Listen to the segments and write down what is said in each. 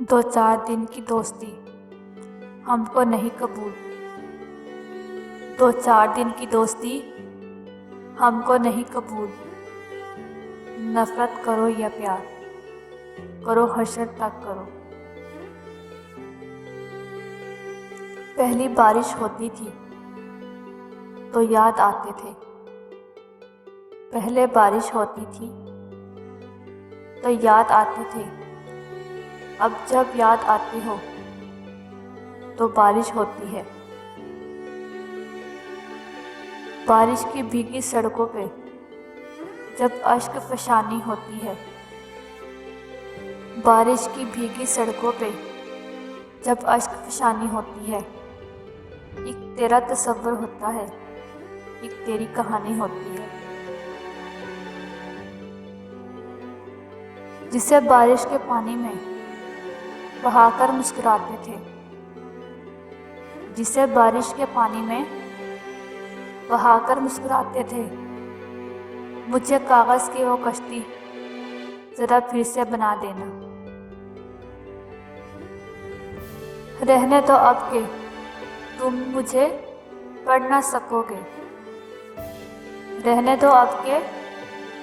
दो चार दिन की दोस्ती हमको नहीं कबूल। दो चार दिन की दोस्ती हमको नहीं कबूल। नफरत करो या प्यार करो, हशर तक करो। पहली बारिश होती थी तो याद आते थे। पहले बारिश होती थी तो याद आते थे। अब जब याद आती हो तो बारिश होती है। बारिश की भीगी सड़कों पे जब अश्क फशानी होती है। बारिश की भीगी सड़कों पे जब अश्क फशानी होती है। एक तेरा तसव्वुर होता है, एक तेरी कहानी होती है। जिसे बारिश के पानी में बहाकर मुस्कुराते थे। जिसे बारिश के पानी में बहाकर मुस्कुराते थे। मुझे कागज़ की वो कश्ती ज़रा फिर से बना देना। रहने दो अब के तुम मुझे पढ़ ना सकोगे। रहने दो अब के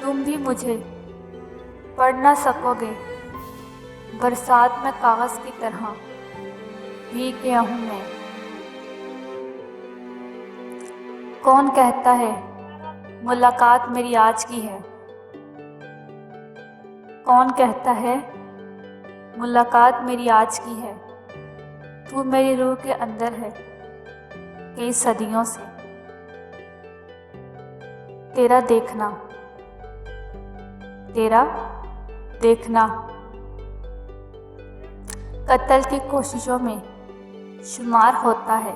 तुम भी मुझे पढ़ ना सकोगे। बरसात में कागज़ की तरह भीग गया हूँ मैं। कौन कहता है मुलाकात मेरी आज की है। कौन कहता है मुलाकात मेरी आज की है। तू मेरी रूह के अंदर है कई सदियों से। तेरा देखना तेरा देखना कत्ल की कोशिशों में शुमार होता है।